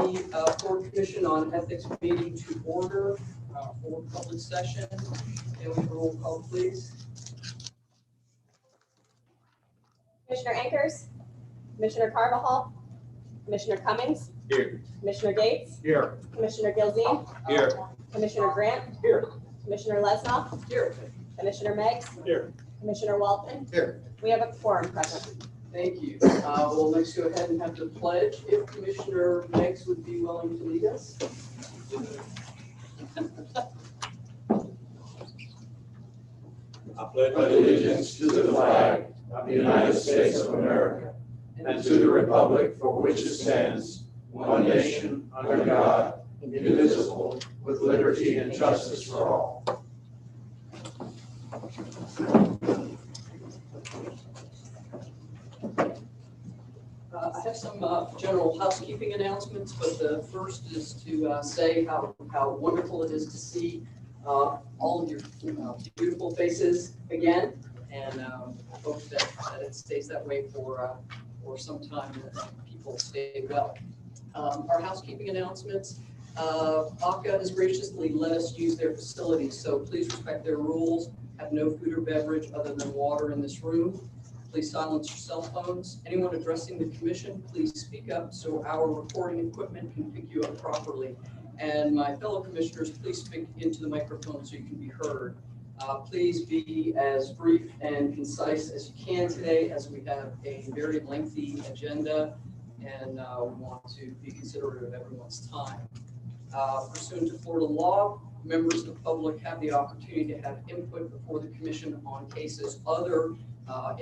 the Florida Commission on Ethics meeting to order for public session. And we have a roll call, please. Commissioner Akers, Commissioner Carvajal, Commissioner Cummings, Here. Commissioner Gates, Here. Commissioner Gilzine, Here. Commissioner Grant, Here. Commissioner Lesnoff, Here. Commissioner Meggs, Here. Commissioner Walton. Here. We have a quorum present. Thank you. We'll next go ahead and have the pledge. If Commissioner Meggs would be willing to lead us. I pledge allegiance to the flag of the United States of America and to the republic for which it stands, one nation, under God, indivisible, with liberty and justice for all. I have some general housekeeping announcements, but the first is to say how wonderful it is to see all of your beautiful faces again, and I hope that it stays that way for some time, that people stay well. Our housekeeping announcements, ACA has graciously let us use their facilities, so please respect their rules. Have no food or beverage other than water in this room. Please silence your cell phones. Anyone addressing the commission, please speak up so our recording equipment can pick you up properly. And my fellow commissioners, please speak into the microphone so you can be heard. Please be as brief and concise as you can today, as we have a very lengthy agenda and we want to be considerate of everyone's time. Pursuant to Florida law, members of the public have the opportunity to have input before the commission on cases other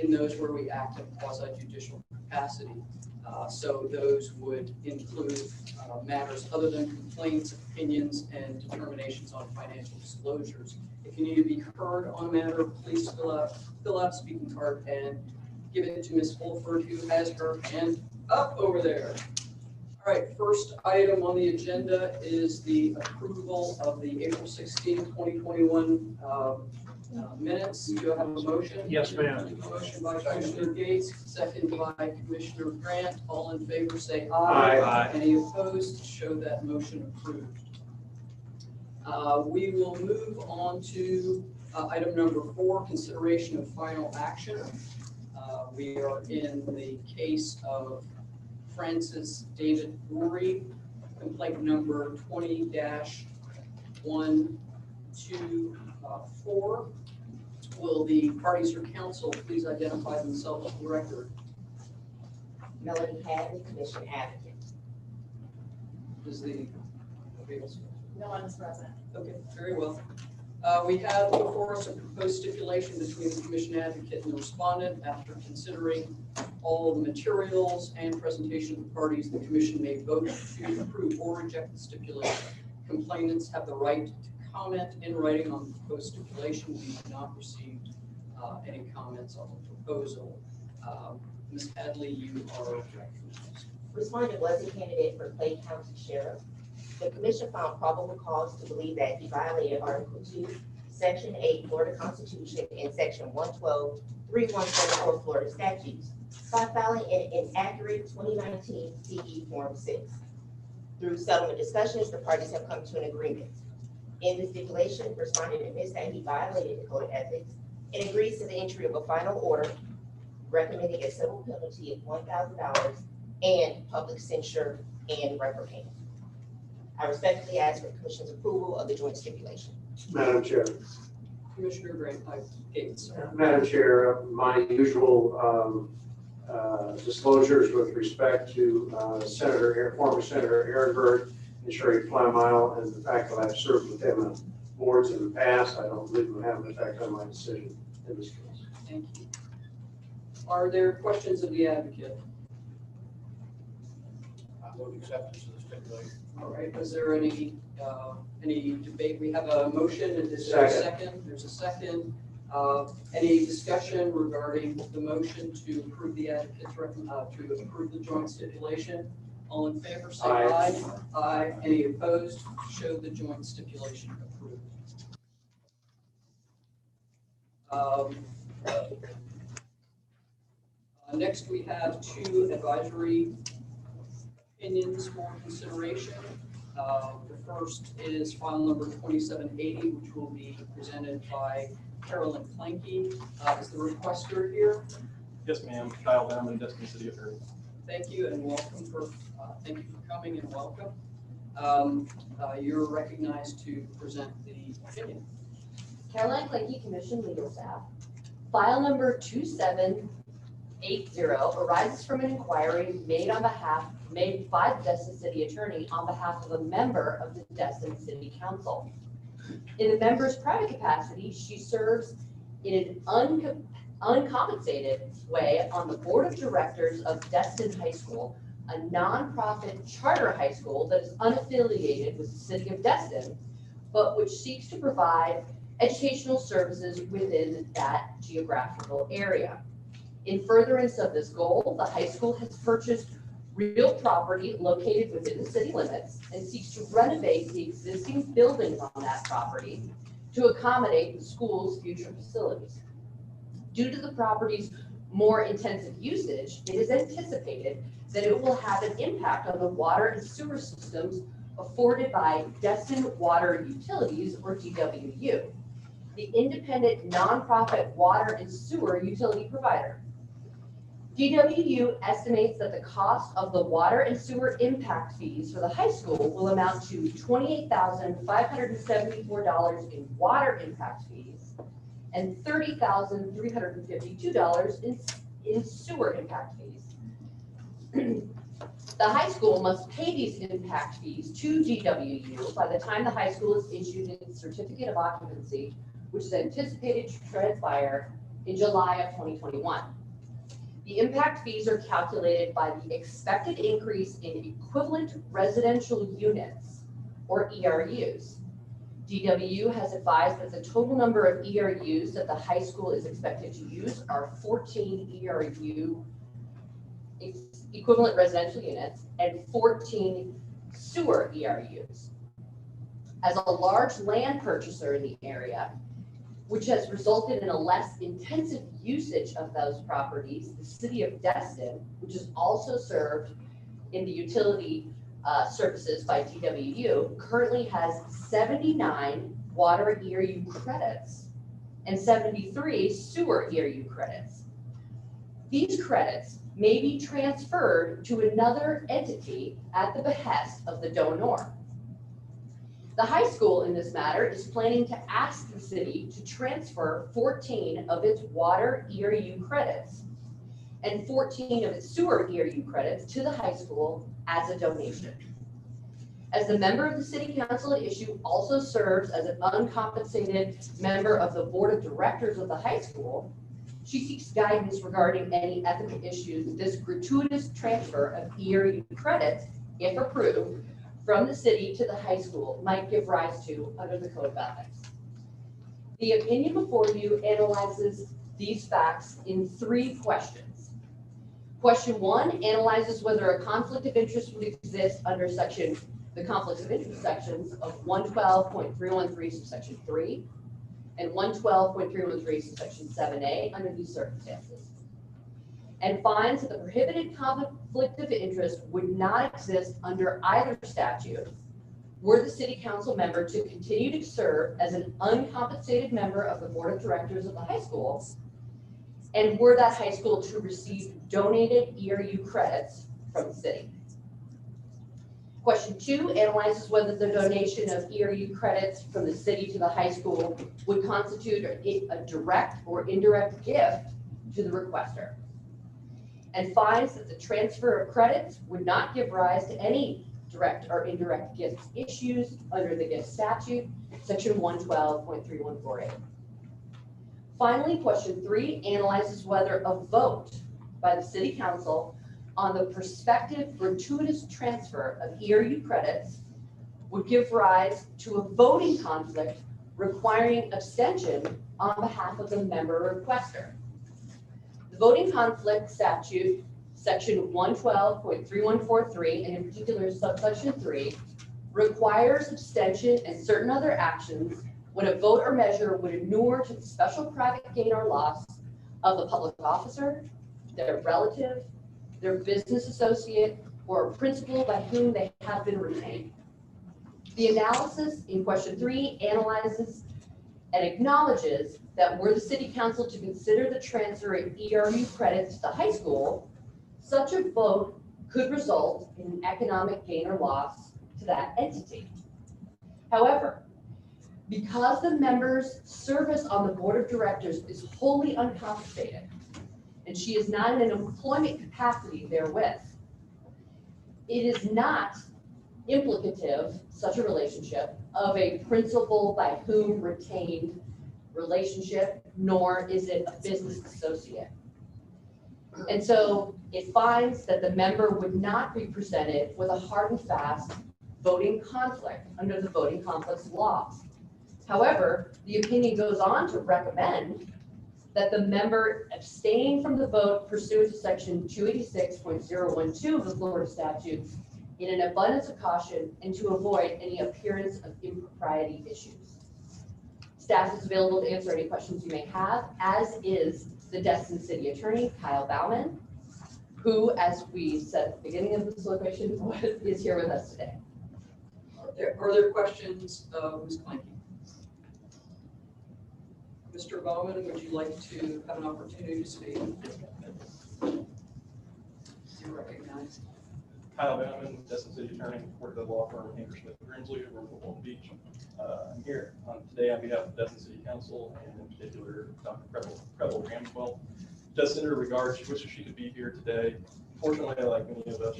in those where we act in quasi-judicial capacity. So those would include matters other than complaints, opinions, and determinations on financial disclosures. If you need to be heard on a matter, please fill out a speaking card and give it to Ms. Fulford, who has her hand up over there. All right, first item on the agenda is the approval of the April 16, 2021 minutes. Do you have a motion? Yes, ma'am. Motion by Commissioner Gates, second by Commissioner Grant. All in favor say aye. Aye. Any opposed? Show that motion approved. We will move on to item number 4, consideration of final action. We are in the case of Francis David Brewery, complaint number 20-124. Will the parties or counsel please identify themselves for the record? Melody Hadley, Commission Advocate. Is the No one is present. okay, very well. We have before us a proposed stipulation between the commission advocate and the respondent. After considering all of the materials and presentation of the parties, the commission may vote to approve or reject the stipulation. Complainants have the right to comment in writing on the proposed stipulation. We have not received any comments on the proposal. Ms. Hadley, you are Respondent was a candidate for Clay County Sheriff. The commission found probable cause to believe that he violated Article 2, Section 8 Florida Constitution and Section 112.3174 Florida statutes by filing an inaccurate 2019 CE Form 6. Through settlement discussions, the parties have come to an agreement. In the stipulation, respondent admits that he violated the Code of Ethics and agrees to the entry of a final order recommending a civil penalty of $1,000 and public censure and reprimand. I respectfully ask for the commission's approval of the joint stipulation. Madam Chair. Commissioner Gates. Madam Chair, my usual disclosures with respect to former Senator Ehrenberg and Sherry Flamile, and the fact that I've served with them on boards in the past, I don't believe it will have an effect on my decision in this case. Thank you. Are there questions of the advocate? I move acceptance of the stipulation. All right, is there any debate? We have a motion, and is there a second? There's a second. Any discussion regarding the motion to approve the advocate's to approve the joint stipulation? All in favor, say aye. Aye. Any opposed? Show the joint stipulation approved. Next, we have 2 advisory opinions for consideration. The first is file number 2780, which will be presented by Carolyn Klanke. Is the requester here? Yes, ma'am. Kyle Bauman, Destin City Attorney. Thank you and welcome thank you for coming and welcome. You're recognized to present the opinion. Caroline Clanky, Commission Legal Staff. File number 2780 arises from an inquiry made by the Destin City Attorney on behalf of a member of the Destin City Council. In the member's private capacity, she serves in an uncompensated way on the board of directors of Destin High School, a nonprofit charter high school that is unaffiliated with the city of Destin, but which seeks to provide educational services within that geographical area. In furtherance of this goal, the high school has purchased real property located within the city limits and seeks to renovate the existing buildings on that property to accommodate the school's future facilities. Due to the property's more intensive usage, it is anticipated that it will have an impact on the water and sewer systems afforded by Destin Water Utilities, or DWU, the independent nonprofit water and sewer utility provider. DWU estimates that the cost of the water and sewer impact fees for the high school will amount to $28,574 in water impact fees and $30,352 in sewer impact fees. The high school must pay these impact fees to DWU by the time the high school is issued its certificate of occupancy, which is anticipated to transpire in July of 2021. The impact fees are calculated by the expected increase in equivalent residential units, or ERUs. DWU has advised that the total number of ERUs that the high school is expected to use are 14 ERU equivalent residential units and 14 sewer ERUs. As a large land purchaser in the area, which has resulted in a less intensive usage of those properties, the city of Destin, which is also served in the utility services by DWU, currently has 79 water ERU credits and 73 sewer ERU credits. These credits may be transferred to another entity at the behest of the donor. The high school in this matter is planning to ask the city to transfer 14 of its water ERU credits and 14 of its sewer ERU credits to the high school as a donation. As the member of the city council at issue also serves as an uncompensated member of the board of directors of the high school, she seeks guidance regarding any ethical issues that this gratuitous transfer of ERU credits, if approved, from the city to the high school might give rise to under the Code of Ethics. The opinion before you analyzes these facts in 3 questions. Question 1 analyzes whether a conflict of interest would exist under the conflicts of interest sections of 112.313 subsection 3 and 112.313 subsection 7A under these circumstances, and finds that the prohibited conflict of interest would not exist under either statute were the city council member to continue to serve as an uncompensated member of the board of directors of the high school, and were that high school to receive donated ERU credits from the city. Question 2 analyzes whether the donation of ERU credits from the city to the high school would constitute a direct or indirect gift to the requester, and finds that the transfer of credits would not give rise to any direct or indirect gifts issues under the gift statute, section 112.3148. Finally, question 3 analyzes whether a vote by the city council on the prospective gratuitous transfer of ERU credits would give rise to a voting conflict requiring abstention on behalf of the member requester. The voting conflict statute, section 112.3143, and in particular subsection 3, requires abstention and certain other actions when a vote or measure would inure to the special private gain or loss of the public officer, their relative, their business associate, or a principal by whom they have been retained. The analysis in question 3 analyzes and acknowledges that were the city council to consider the transfer of ERU credits to the high school, such a vote could result in an economic gain or loss to that entity. However, because the member's service on the board of directors is wholly uncompensated, and she is not in an employment capacity therewith, it is not implicative, such a relationship, of a principal by whom retained relationship, nor is it a business associate. And so it finds that the member would not be presented with a hard and fast voting conflict under the voting conflicts laws. However, the opinion goes on to recommend that the member abstain from the vote pursuant to section 286.012 of the Florida statutes in an abundance of caution and to avoid any appearance of impropriety issues. Staff is available to answer any questions you may have, as is the Destin City Attorney, Kyle Bauman, who, as we said at the beginning of this deliberation, is here with us today. Are there questions of Ms. Kleinke? Mr. Bowman, would you like to have an opportunity to speak? You're recognized. Kyle Bauman, Destin City Attorney, work at the law firm Hanker Smith Grimsley, over in Long Beach. I'm here today on behalf of Destin City Council and in particular Dr. Preble Ramswell. Just in her regard, she wishes she could be here today. Unfortunately, like many of us,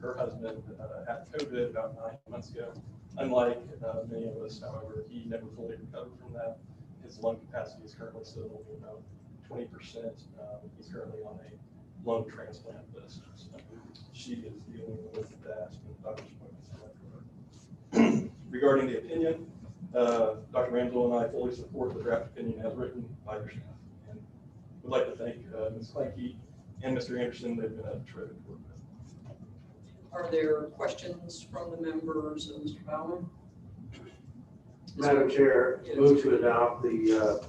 her husband had COVID about 9 months ago. Unlike many of us, however, he never fully recovered from that. His lung capacity is currently still about 20%. He's currently on a lung transplant list. So she is dealing with that and doctor's appointments. Regarding the opinion, Dr. Ramswell and I fully support the draft opinion as written by your staff. And would like to thank Ms. Kleinke and Mr. Anderson. They've been a terrific work with. Are there questions from the members of Mr. Bowman? Madam Chair, move to adopt the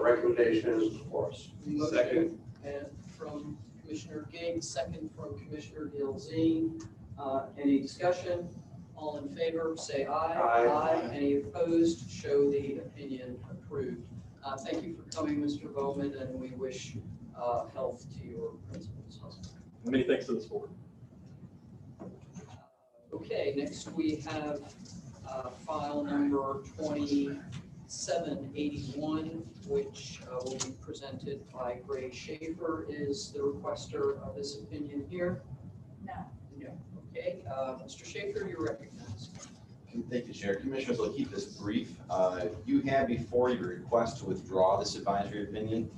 recommendation as before us. Second. And from Commissioner Gates, second from Commissioner Gilzine. Any discussion? All in favor, say aye. Aye. Any opposed, show the opinion approved. Thank you for coming, Mr. Bowman, and we wish health to your principal's husband. Many thanks to this board. Okay, next we have file number 2781, which will be presented by Gray Schaefer. Is the requester of this opinion here? No. No. Okay, Mr. Schaefer, you're recognized. Thank you, Chair. Commissioners, I'll keep this brief. You have before you a request to withdraw this advisory opinion.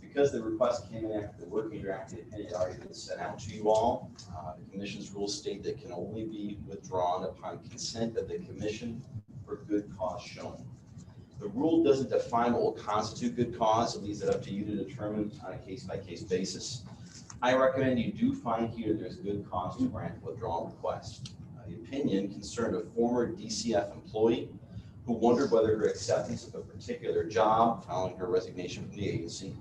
Because the request came in after the working drafted opinion had already been sent out to you all, the Commission's rules state that it can only be withdrawn upon consent of the Commission for good cause shown. The rule doesn't define what will constitute good cause. It leaves it up to you to determine on a case-by-case basis. I recommend you do find here there's good cause to grant the withdrawal request. The opinion concerned a former DCF employee who wondered whether her acceptance of a particular job following her resignation from the agency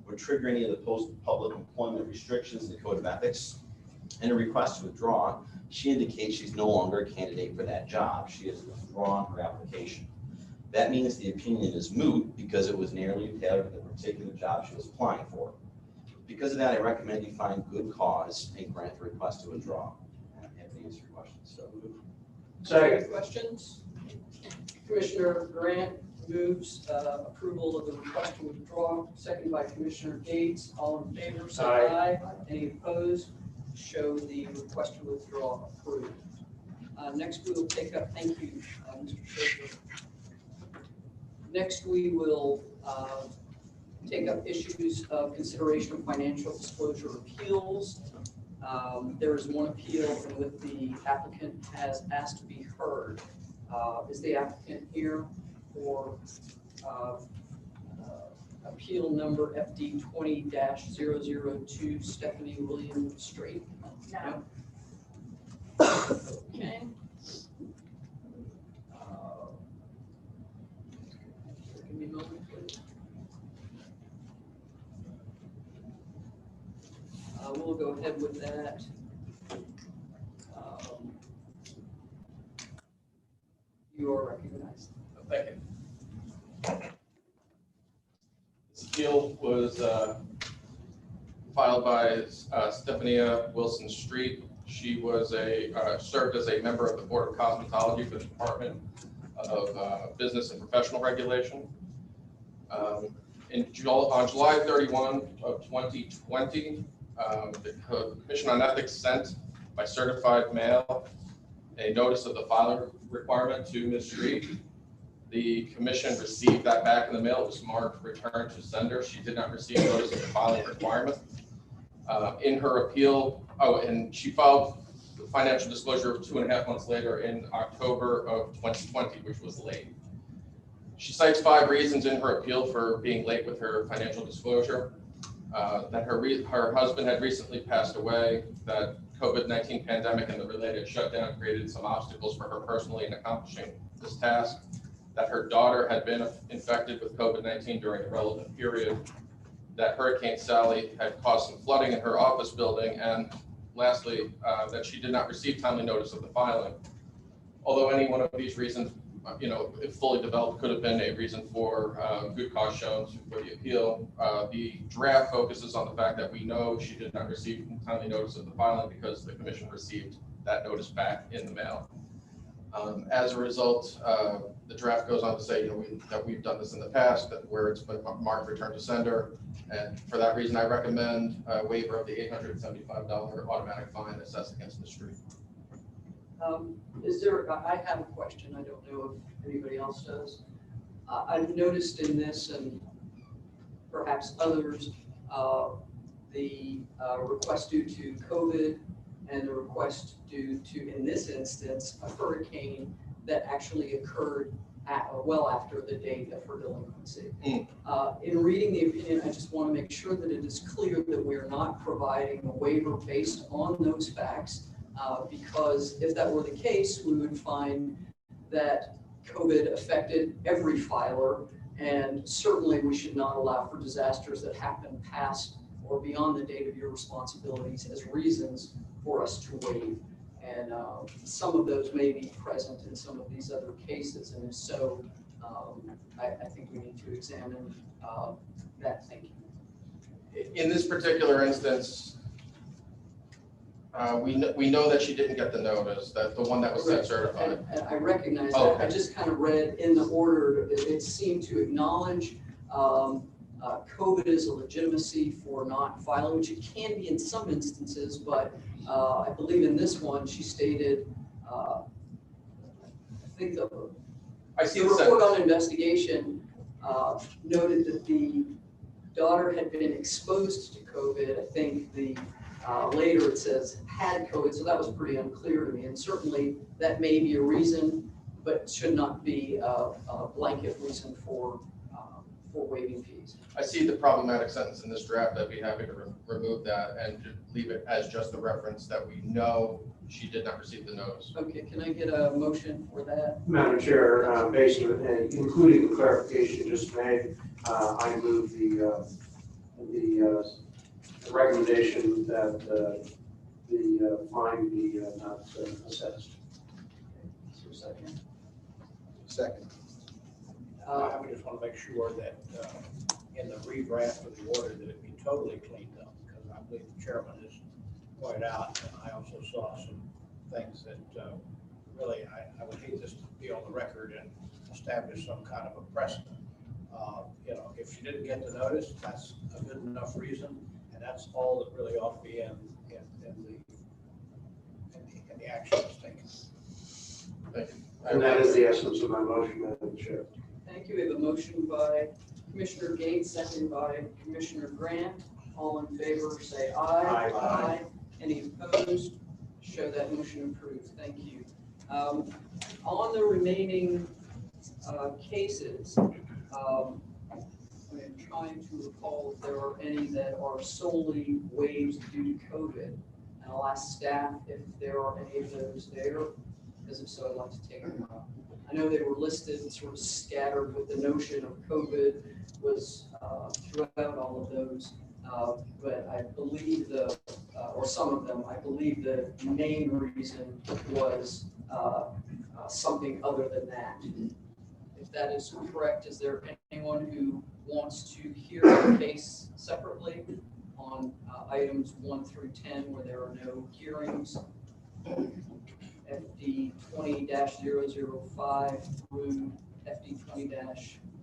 would trigger any of the post-public employment restrictions in the Code of Ethics. In a request to withdraw, she indicates she's no longer a candidate for that job. She has withdrawn her application. That means the opinion is moot because it was narrowly tailored to the particular job she was applying for. Because of that, I recommend you find good cause and grant the request to withdraw. I'm happy to answer your questions. So, Second. Questions? Commissioner Grant moves approval of the request to withdraw, second by Commissioner Gates. All in favor, say aye. Any opposed? Show the request to withdraw approved. Next, we will take up, thank you, Mr. Schaefer. Next, we will take up issues of consideration of financial disclosure appeals. There is one appeal in which the applicant has asked to be heard. Is the applicant here for appeal number FD 20-002 Stephanie Williams Strait? No. Okay. Give me a moment, please. We'll go ahead with that. You are recognized. Thank you. This appeal was filed by Stephania Wilson Street. She was served as a member of the Board of Cosmetology for the Department of Business and Professional Regulation. On July 31 of 2020, the Commission on Ethics sent by certified mail a notice of the filing requirement to Ms. Street. The commission received that back in the mail. It was marked return to sender. She did not receive notice of the filing requirement. In her appeal, and she filed the financial disclosure 2.5 months later in October of 2020, which was late. She cites 5 reasons in her appeal for being late with her financial disclosure. That her husband had recently passed away, that COVID-19 pandemic and the related shutdown created some obstacles for her personally in accomplishing this task, that her daughter had been infected with COVID-19 during the relevant period, that Hurricane Sally had caused some flooding in her office building, and lastly, that she did not receive timely notice of the filing. Although any one of these reasons, if fully developed, could have been a reason for good cause shown for the appeal, the draft focuses on the fact that we know she did not receive timely notice of the filing because the commission received that notice back in the mail. As a result, the draft goes on to say that we've done this in the past, that where it's been marked return to sender, and for that reason, I recommend a waiver of the $875 automatic fine assessed against the street. I have a question. I don't know if anybody else does. I've noticed in this and perhaps others, the request due to COVID and the request due to, in this instance, a hurricane that actually occurred well after the date of her delinquency. In reading the opinion, I just want to make sure that it is clear that we're not providing a waiver based on those facts, because if that were the case, we would find that COVID affected every filer, and certainly we should not allow for disasters that happen past or beyond the date of your responsibilities as reasons for us to waive. And some of those may be present in some of these other cases, and if so, I think we need to examine that thinking. In this particular instance, we know that she didn't get the notice, that the one that was sent certified. And I recognize that. Okay. I just kind of read in the order, it seemed to acknowledge COVID is a legitimacy for not filing, which it can be in some instances, but I believe in this one, she stated, I think the report on investigation noted that the daughter had been exposed to COVID. I think the later it says had COVID, so that was pretty unclear to me. And certainly that may be a reason, but should not be a blanket reason for waiving fees. I see the problematic sentence in this draft. I'd be happy to remove that and leave it as just a reference that we know she did not receive the notice. Okay, can I get a motion for that? Madam Chair, based on, including the clarification just made, I move the recommendation that the fine be not assessed. Is there a second? Second. I would just want to make sure that in the redraft of the order that it be totally cleaned up, because I believe the chairman has pointed out, and I also saw some things that really I would hate this to be on the record and establish some kind of a precedent. If she didn't get the notice, that's a good enough reason, and that's all that really ought to be in the action that's taken. Thank you. And that is the essence of my motion, Madam Chair. Thank you. We have a motion by Commissioner Gates, seconded by Commissioner Grant. All in favor, say aye. Aye. Any opposed? Show that motion approved. Thank you. On the remaining cases, I'm trying to recall if there are any that are solely waived due to COVID. And I'll ask staff if there are any of those there, because if so, I'd like to take them up. I know they were listed and sort of scattered with the notion of COVID was throughout all of those, but I believe or some of them, I believe the main reason was something other than that. If that is correct, is there anyone who wants to hear the case separately on items 1 through 10 where there are no hearings? FD 20-005 through FD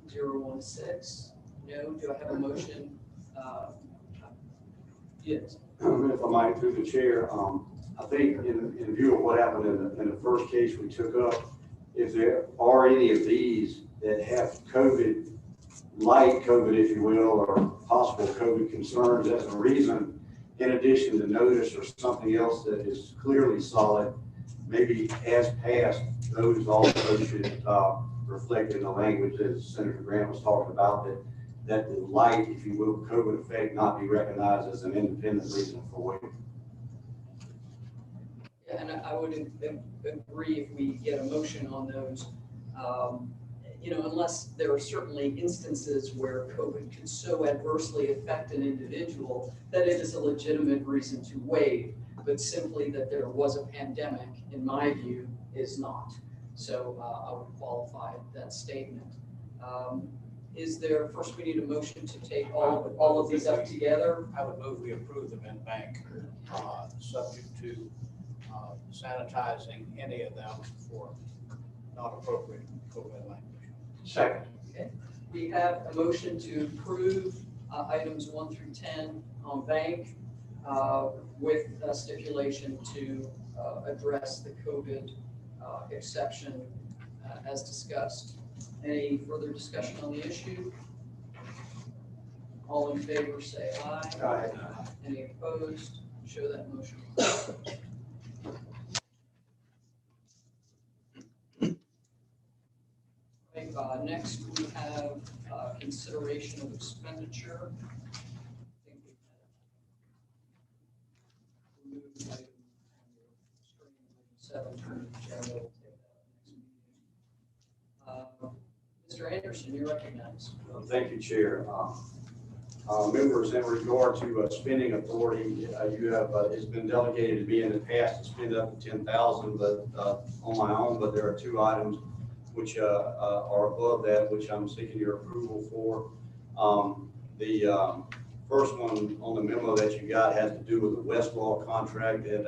20-016. No, do I have a motion? Yes. If I might, through the chair, I think in view of what happened in the first case we took up, if there are any of these that have COVID, light COVID, if you will, or possible COVID concerns as a reason, in addition to notice or something else that is clearly solid, maybe as passed, those also should reflect in the language that Senator Grant was talking about, that the light, if you will, COVID effect not be recognized as an independent reason for waiver. Yeah, and I would agree if we get a motion on those. Unless there are certainly instances where COVID could so adversely affect an individual that it is a legitimate reason to waive, but simply that there was a pandemic, in my view, is not. So I would qualify that statement. Is there, first we need a motion to take all of these up together? I would move we approve them in bank, subject to sanitizing any of them for not appropriate COVID language. Second. Okay. We have a motion to approve items 1 through 10 on bank with a stipulation to address the COVID exception as discussed. Any further discussion on the issue? All in favor say aye. Aye. Any opposed? Show that motion. Okay, next we have consideration of expenditure. I think we moved item 7 to the agenda. Mr. Anderson, you're recognized. Thank you, Chair. Members, in regard to spending authority, you have, it's been delegated to me in the past to spend up to $10,000, but on my own, but there are 2 items which are above that, which I'm seeking your approval for. The first one on the memo that you got has to do with the Westlaw contract that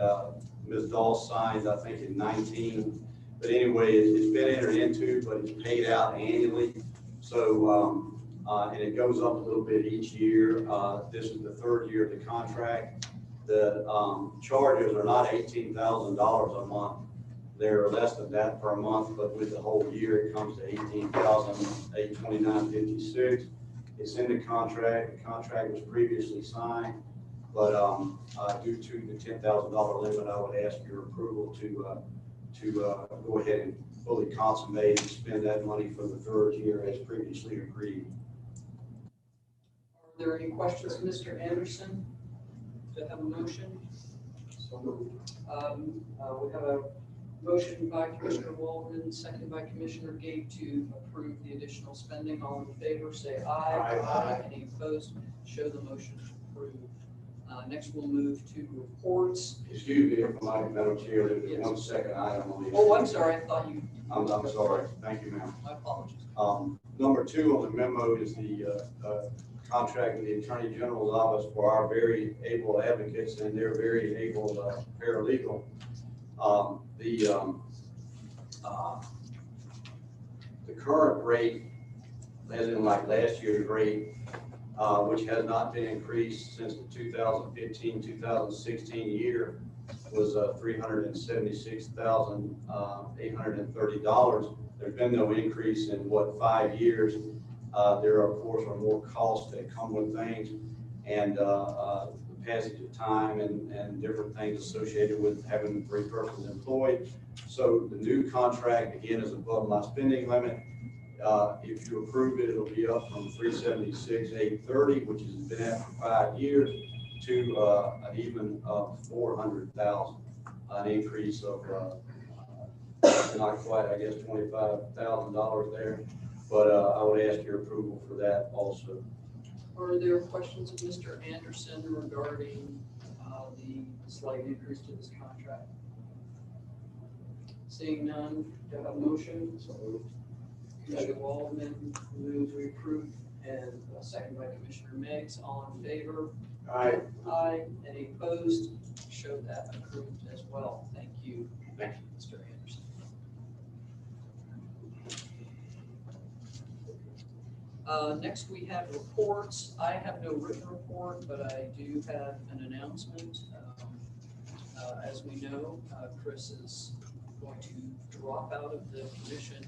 Ms. Dahl signed, I think in 19. But anyway, it's been entered into, but it's paid out annually. So, and it goes up a little bit each year. This is the 3rd year of the contract. The charges are not $18,000 a month. They're less than that per month, but with the whole year, it comes to $18,829.56. It's in the contract. The contract was previously signed, but due to the $10,000 limit, I would ask your approval to go ahead and fully consummate and spend that money for the 3rd year as previously agreed. Are there any questions, Mr. Anderson? Do I have a motion? So moved. We have a motion by Commissioner Waldman, seconded by Commissioner Gate to approve the additional spending. All in favor, say aye. Aye. Any opposed? Show the motion approved. Next, we'll move to reports. Excuse me, if I might, Madam Chair, there's Yes. 1 second item on the. Oh, I'm sorry. I thought you. I'm sorry. Thank you, ma'am. My apologies. Number 2 on the memo is the contract with the Attorney General's office for our very able advocates and their very able paralegal. The current rate, as in like last year's rate, which has not been increased since the 2015-2016 year, was $376,830. There's been no increase in 5 years. There of course are more costs that come with things, and the passage of time and different things associated with having 3 persons employed. So the new contract again is above my spending limit. If you approve it, it'll be up from $376,830, which has been at for 5 years, to an even $400,000, an increase of not quite, I guess, $25,000 there. But I would ask your approval for that also. Are there questions of Mr. Anderson regarding the slight increase to this contract? Seeing none, do I have a motion? Commissioner Waldman moves we approve, and second by Commissioner Meigs. All in favor? Aye. Aye. Any opposed? Show that approved as well. Thank you. Thank you, Mr. Anderson. Next, we have reports. I have no written report, but I do have an announcement. As we know, Chris is going to drop out of the commission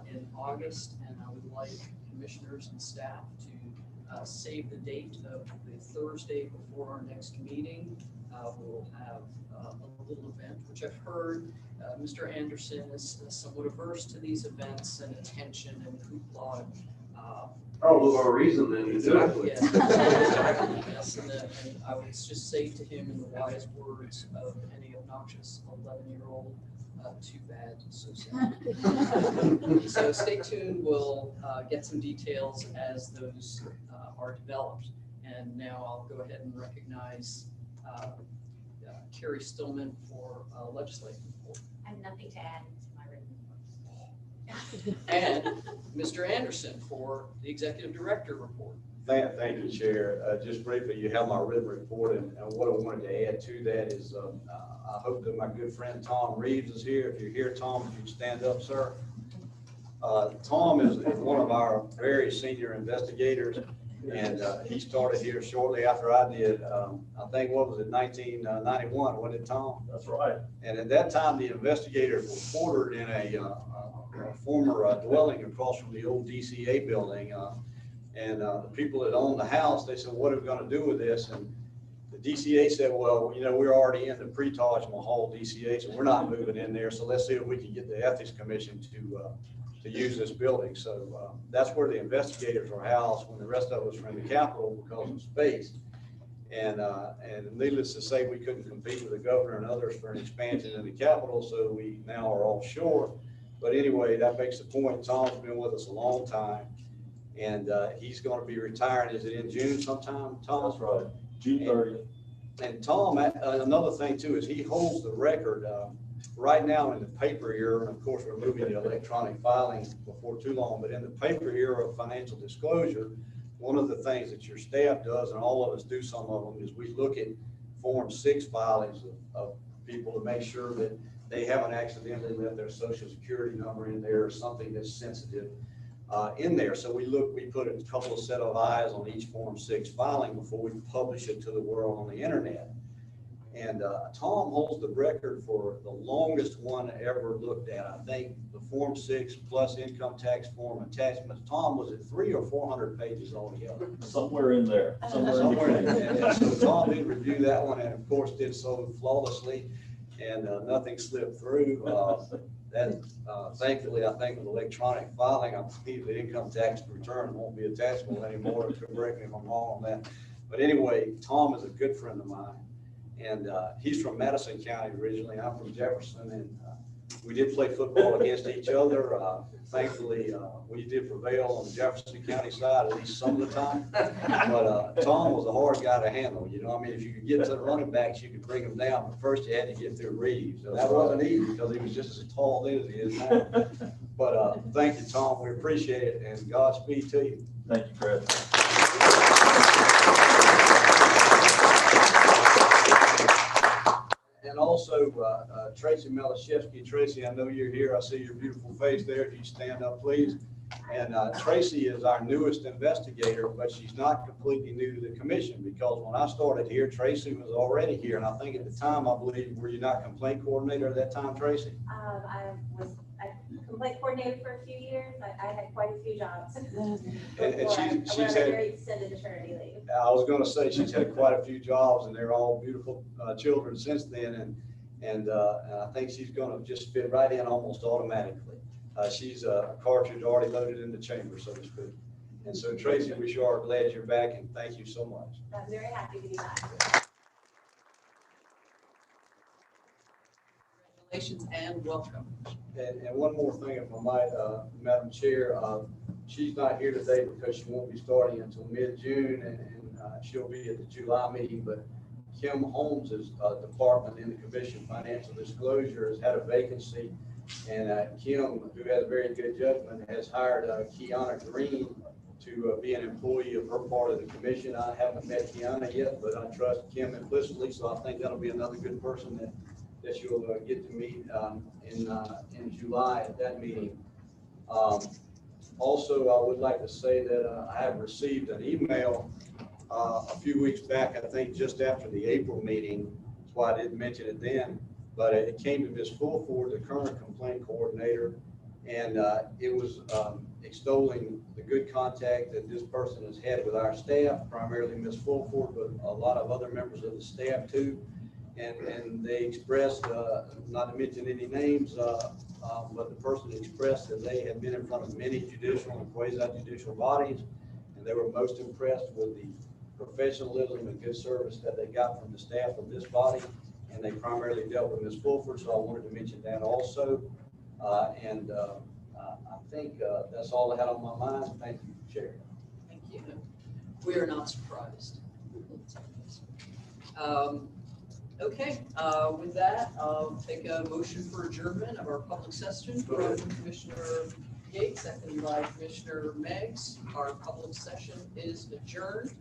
in August, and I would like commissioners and staff to save the date of the Thursday before our next meeting. We'll have a little event, which I've heard Mr. Anderson is somewhat averse to these events and attention and hoopla. Probably more reason than to do it. Yes, exactly, yes, and I would just say to him in the wise words of any obnoxious 11-year-old, too bad, so sad. So stay tuned, we'll get some details as those are developed. And now I'll go ahead and recognize Carrie Stillman for legislative report. I have nothing to add to my written And Mr. Anderson for the executive director report. Thank you, Chair. Just briefly, you have my written report, and what I wanted to add to that is I hope that my good friend Tom Reeves is here. If you're here, Tom, if you'd stand up, sir. Tom is one of our very senior investigators, and he started here shortly after I did. I think, what was it, 1991, wasn't it, Tom? That's right. And at that time, the investigators were quartered in a former dwelling across from the old DCA building. And the people that owned the house, they said, what are we going to do with this? And the DCA said, well, you know, we're already in the pre-Taj Mahal DCA, so we're not moving in there. So let's see if we can get the Ethics Commission to use this building. So that's where the investigators were housed when the rest of us were in the Capitol because of space. And needless to say, we couldn't compete with the governor and others for an expansion in the Capitol, so we now are offshore. But anyway, that makes the point. Tom's been with us a long time, and he's going to be retiring. Is it in June sometime, Tom? That's right, June 30th. And Tom, another thing too, is he holds the record right now in the paper era, and of course, we're moving to electronic filing before too long, but in the paper era of financial disclosure, one of the things that your staff does, and all of us do some of them, is we look at Form 6 filings of people to make sure that they haven't accidentally left their social security number in there or something that's sensitive in there. So we put a couple of set of eyes on each Form 6 filing before we publish it to the world on the internet. And Tom holds the record for the longest one ever looked at. I think the Form 6 plus income tax form attachments. Tom, was it 300 or 400 pages altogether? Somewhere in there, somewhere in between. And so Tom did review that one, and of course did so flawlessly, and nothing slipped through. Thankfully, I think with electronic filing, I believe the income tax return won't be attachable anymore. Correct me if I'm wrong on that. But anyway, Tom is a good friend of mine. And he's from Madison County originally. I'm from Jefferson, and we did play football against each other. Thankfully, we did prevail on the Jefferson County side at least some of the time. But Tom was a hard guy to handle. You know, I mean, if you could get to the running backs, you could bring them down. But first, you had to get through Reeves. So that wasn't easy because he was just as tall then as he is now. But thank you, Tom. We appreciate it, and Godspeed to you. Thank you, Chris. And also, Tracy Malashevsky. Tracy, I know you're here. I see your beautiful face there. If you stand up, please. And Tracy is our newest investigator, but she's not completely new to the commission because when I started here, Tracy was already here. And I think at the time, I believe, were you not complaint coordinator at that time, Tracy? I was a complaint coordinator for a few years. I had quite a few jobs. And she's I went on had a very extended maternity leave. I was going to say she's had quite a few jobs, and they're all beautiful children since then, and I think she's going to just fit right in almost automatically. She's a cartridge already loaded in the chamber, so to speak. And so, Tracy, we sure are glad you're back, and thank you so much. I'm very happy to be back. Congratulations and welcome. And one more thing, if I might, Madam Chair, she's not here today because she won't be starting until mid-June, and she'll be at the July meeting, but Kim Holmes's department in the Commission Financial Disclosure has had a vacancy And Kim, who has very good judgment, has hired Kiana Green to be an employee of her part of the commission. I haven't met Kiana yet, but I trust Kim implicitly, so I think that'll be another good person that you'll get to meet in July at that meeting. Also, I would like to say that I have received an email a few weeks back, I think just after the April meeting. That's why I didn't mention it then, but it came to Ms. Fulford, the current complaint coordinator, and it was extolling the good contact that this person has had with our staff, primarily Ms. Fulford, but a lot of other members of the staff too. And they expressed, not to mention any names, but the person expressed that they had been in front of many judicial and quasi-judicial bodies, and they were most impressed with the professionalism and good service that they got from the staff of this body, and they primarily dealt with Ms. Fulford, so I wanted to mention that also. I think that's all I had on my mind. Thank you, Chair. Thank you. We are not surprised. Okay, with that, I'll take a motion for adjournment of our public session from Commissioner Yates, seconded by Commissioner Meggs. Our public session is adjourned.